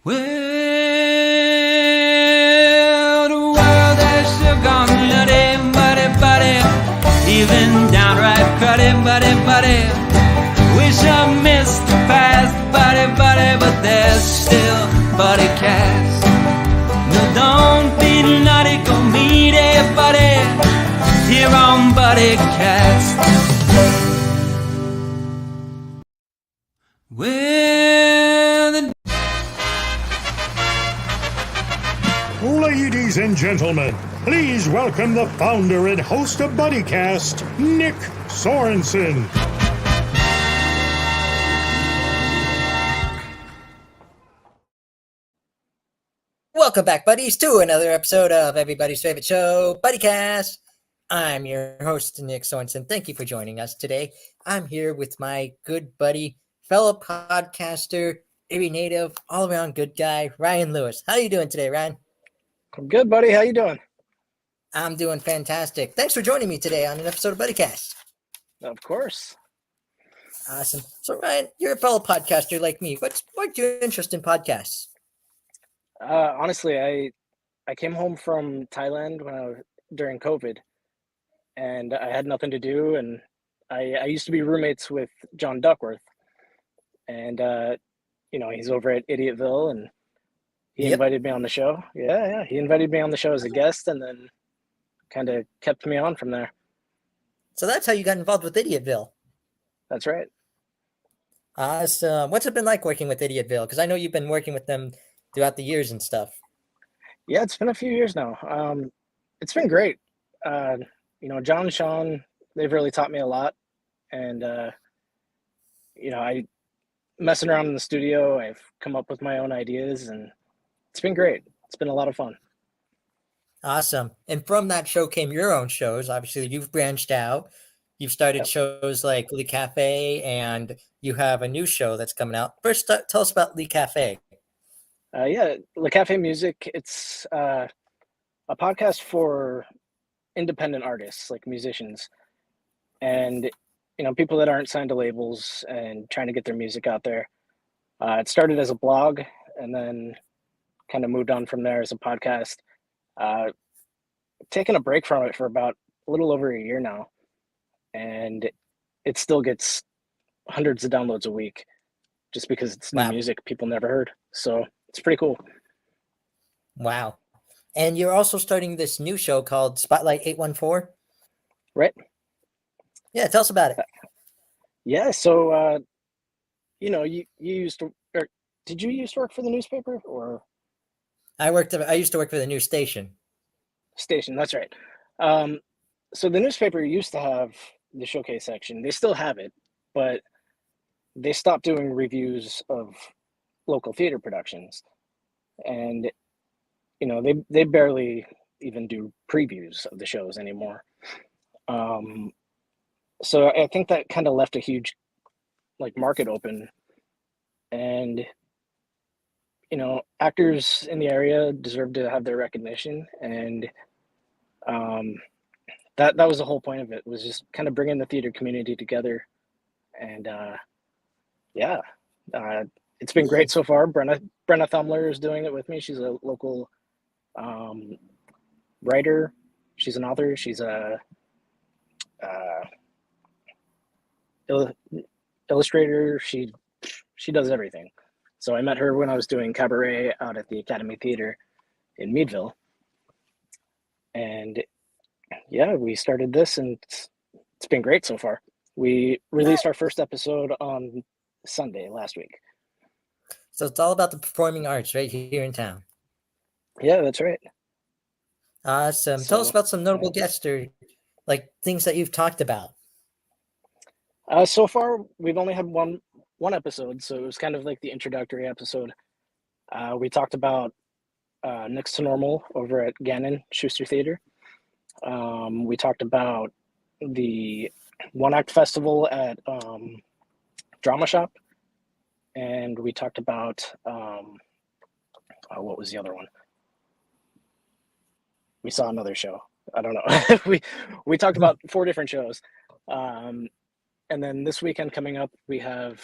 Well, the world has sure gone nutty, buddy, even downright cruddy, buddy. Wish I missed the past, buddy, but there's still Buddycast. No, don't be naughty, go meet buddy, here on Buddycast. Well, the Ladies and gentlemen, please welcome the founder and host of Buddycast, Nick Sorensen. Welcome back, buddies, to another episode of everybody's favorite show, Buddycast. I'm your host, Nick Sorensen. Thank you for joining us today. I'm here with my good buddy, fellow podcaster, Erie native, all-around good guy, Ryan Lewis. How are you doing today, Ryan? I'm good, buddy. How you doing? I'm doing fantastic. Thanks for joining me today on an episode of Buddycast. Of course. Awesome. So, Ryan, you're a fellow podcaster like me. What's your interest in podcasts? Honestly, I came home from Thailand during COVID, and I had nothing to do. And I used to be roommates with John Duckworth, and he's over at Idiotville, and he invited me on the show. Yeah, he invited me on the show as a guest, and then kind of kept me on from there. So that's how you got involved with Idiotville. That's right. So what's it been like working with Idiotville? Because I know you've been working with them throughout the years and stuff. Yeah, it's been a few years now. It's been great. John and Sean, they've really taught me a lot. And, I messing around in the studio, I've come up with my own ideas, and it's been great. It's been a lot of fun. Awesome. And from that show came your own shows. Obviously, you've branched out. You've started shows like Lee Cafe, and you have a new show that's coming out. First, tell us about Lee Cafe. Le Cafe Music. It's a podcast for independent artists, like musicians, and people that aren't signed to labels and trying to get their music out there. It started as a blog, and then kind of moved on from there as a podcast. Taken a break from it for about a little over a year now, and it still gets hundreds of downloads a week, just because it's new music people never heard. So it's pretty cool. Wow. And you're also starting this new show called Spotlight 814? Right. Yeah, tell us about it. Yeah, so, you used to, or did you used to work for the newspaper, or? I used to work for the news station. Station, that's right. So the newspaper used to have the showcase section. They still have it, but they stopped doing reviews of local theater productions, and they barely even do previews of the shows anymore. So I think that kind of left a huge market open, and actors in the area deserve to have their recognition, and that was the whole point of it, was just kind of bringing the theater community together. And it's been great so far. Brenna Thumler is doing it with me. She's a local writer. She's an author. She's a illustrator. She does everything. So I met her when I was doing cabaret out at the Academy Theater in Meadville. And we started this, and it's been great so far. We released our first episode on Sunday last week. So it's all about the performing arts right here in town. Yeah, that's right. Awesome. Tell us about some notable guests or things that you've talked about. So far, we've only had one episode, so it was kind of like the introductory episode. We talked about Next to Normal over at Gannon Schuster Theater. We talked about the One Act Festival at Drama Shop, and we talked about what was the other one? We saw another show. I don't know. we talked about 4 different shows. And then this weekend coming up, we have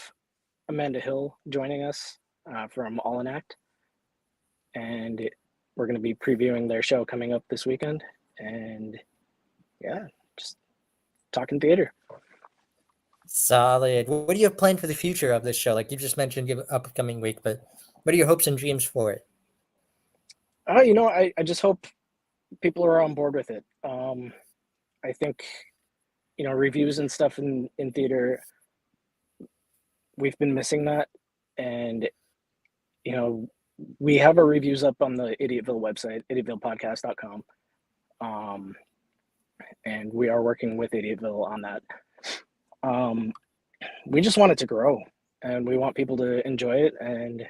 Amanda Hill joining us from All in Act. and we're going to be previewing their show coming up this weekend. And yeah, just talking theater. Solid. What do you have planned for the future of this show? Like you just mentioned, give upcoming week, but what are your hopes and dreams for it? I just hope people are on board with it. I think, reviews and stuff in theater, we've been missing that. And, we have our reviews up on the Idiotville website, idiotvillepodcast.com. And we are working with Idiotville on that. We just want it to grow, and we want people to enjoy it and,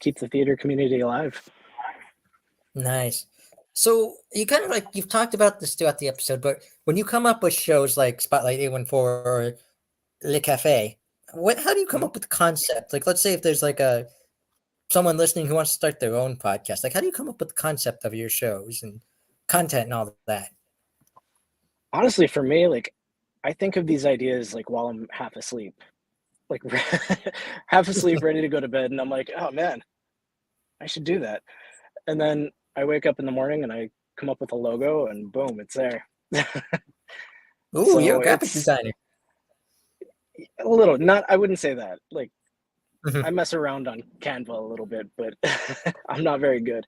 keep the theater community alive. Nice. So you kind of like you've talked about this throughout the episode, but when you come up with shows like Spotlight 814 or Le Cafe, how do you come up with the concept? Like, let's say if there's like someone listening who wants to start their own podcast, like how do you come up with the concept of your shows and content and all of that? Honestly, for me, like I think of these ideas like while I'm half asleep, like half asleep, ready to go to bed, and I'm like, oh man, I should do that. And then I wake up in the morning and I come up with a logo, and boom, it's there. Ooh, So you're a graphic designer. A little, not, I wouldn't say that. Like, Mhm. I mess around on Canva a little bit, but I'm not very good.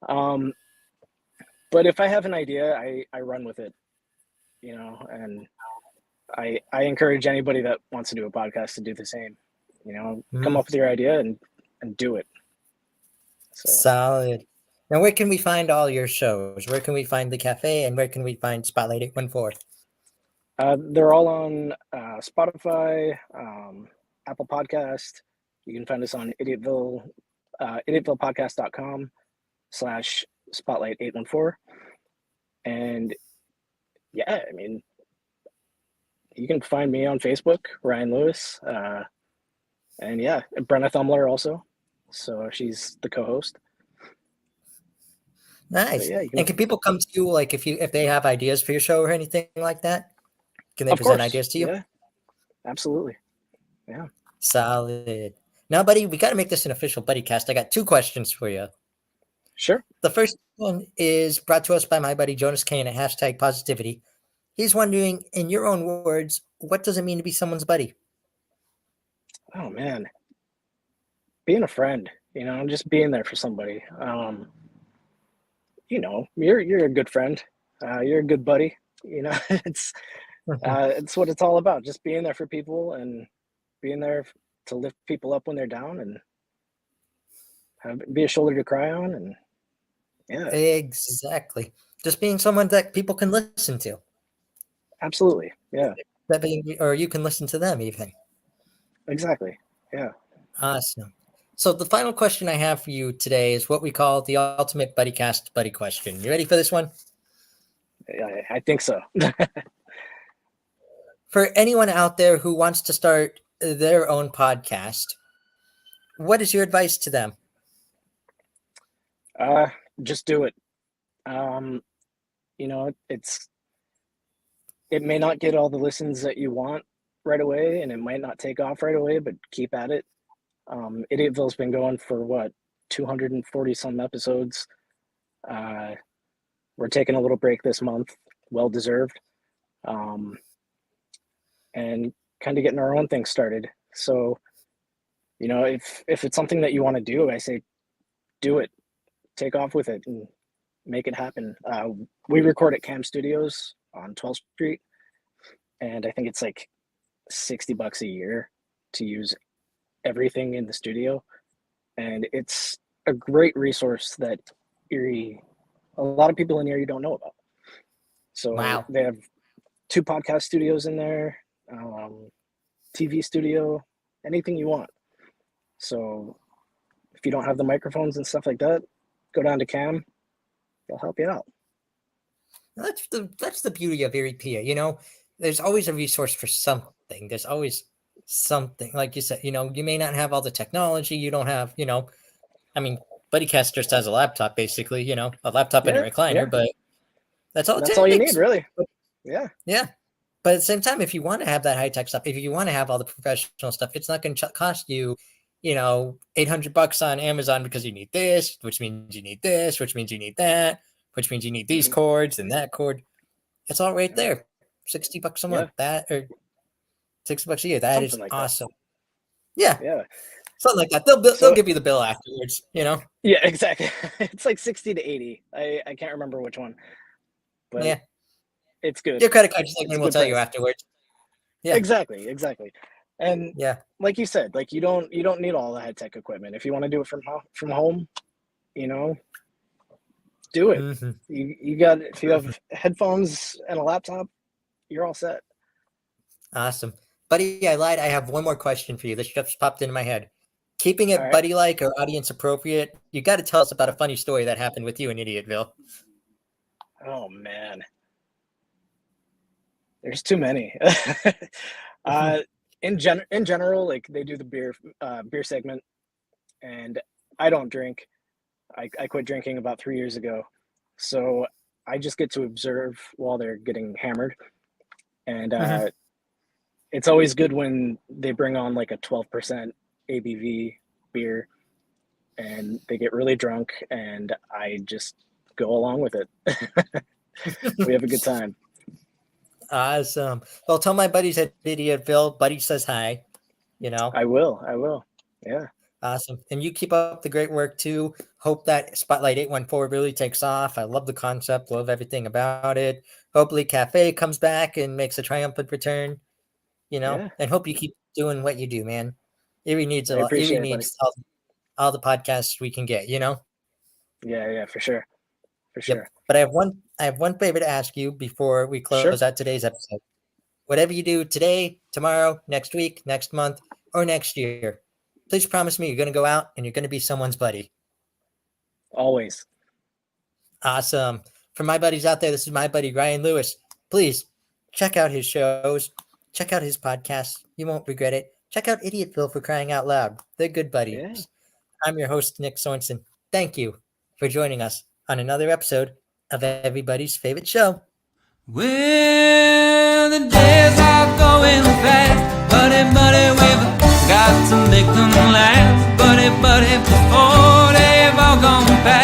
But if I have an idea, I run with it, and I encourage anybody that wants to do a podcast to do the same. Come up with your idea and do it. So Solid. Now, where can we find all your shows? Where can we find the cafe, and where can we find Spotlight 814? they're all on Spotify, Apple Podcast. You can find us on idiotvillepodcast.com/spotlight814. And yeah, I mean, you can find me on Facebook, Ryan Lewis. And yeah, Brenna Thumler also. So she's the co-host. Nice. Yeah, And can people come to you like if they have ideas for your show or anything like that? Can they of present course. ideas to you? Yeah, absolutely. Yeah. Solid. Now, buddy, we got to make this an official Buddycast. I got 2 questions for you. Sure. The first one is brought to us by my buddy Jonas Kane at #positivity. He's wondering, in your own words, what does it mean to be someone's buddy? Oh man, being a friend, just being there for somebody. You're a good friend. You're a good buddy. It's what it's all about. Just being there for people and being there to lift people up when they're down and be a shoulder to cry on. And yeah, Exactly. Just being someone that people can listen to. absolutely. Yeah, Or you can listen to them even. exactly. Yeah. Awesome. So the final question I have for you today is what we call the ultimate Buddycast buddy question. You ready for this one? I think so. For anyone out there who wants to start their own podcast, what is your advice to them? Just do it. It may not get all the listens that you want right away, and it might not take off right away, but keep at it. Idiotville's been going for 240 some episodes. We're taking a little break this month, well deserved, and kind of getting our own thing started. So, if it's something that you want to do, I say do it, take off with it, and make it happen. We record at Cam Studios on 12th Street, and I think it's like $60 a year to use everything in the studio, and it's a great resource that a lot of people in Erie don't know about. So Wow. They have 2 podcast studios in there, TV studio, anything you want. So if you don't have the microphones and stuff like that, go down to Cam. They'll help you out. That's the beauty of Erie PA. There's always a resource for something. There's always something. Like you said, you may not have all the technology. You don't have, Buddycast just has a laptop, basically, a laptop and a recliner, yeah. but that's all it That's all you takes. need, really. Yeah. Yeah. But at the same time, if you want to have that high tech stuff, if you want to have all the professional stuff, it's not going to cost you, $800 on Amazon because you need this, which means you need this, which means you need that, which means you need these cords and that cord. It's all right there. $60 a month, that or $60 a year. That is awesome. Yeah. Something like that. They'll give you the bill afterwards, Yeah, exactly. It's like 60 to 80. I can't remember which one. But yeah, it's good. Your credit card statement will tell you afterwards. Yeah. Exactly. And like you said, like you don't need all the high tech equipment. If you want to do it from home, do it. Mm-hmm. You got, if you have headphones and a laptop, you're all set. Awesome. Buddy, I lied. I have one more question for you. This just popped into my head. Keeping it buddy-like or audience appropriate, you got to tell us about a funny story that happened with you in Idiotville. Oh, man. There's too many. In general, like they do the beer segment, and I don't drink. I quit drinking about 3 years ago, so I just get to observe while they're getting hammered, and it's always good when they bring on like a 12% ABV beer, and they get really drunk, and I just go along with it. We have a good time. Awesome. Well, tell my buddies at Idiotville, Buddy says hi. I will. Yeah. Awesome. And you keep up the great work too. Hope that Spotlight 814 really takes off. I love the concept, love everything about it. Hopefully Cafe comes back and makes a triumphant return, and hope you keep doing what you do, man. Erie needs a lot. Erie needs all the podcasts we can get, Yeah, for sure. Yep. But I have one favor to ask you before we close out today's episode. Whatever you do today, tomorrow, next week, next month, or next year, please promise me you're going to go out and you're going to be someone's buddy. Always. Awesome. For my buddies out there, this is my buddy, Ryan Lewis. Please check out his shows. Check out his podcasts. You won't regret it. Check out Idiotville, for crying out loud. They're good buddies. Yeah. I'm your host, Nick Sorensen. Thank you for joining us on another episode of everybody's favorite show. Well, the days are going fast, buddy, we've got to make them last, buddy, before they've all gone past.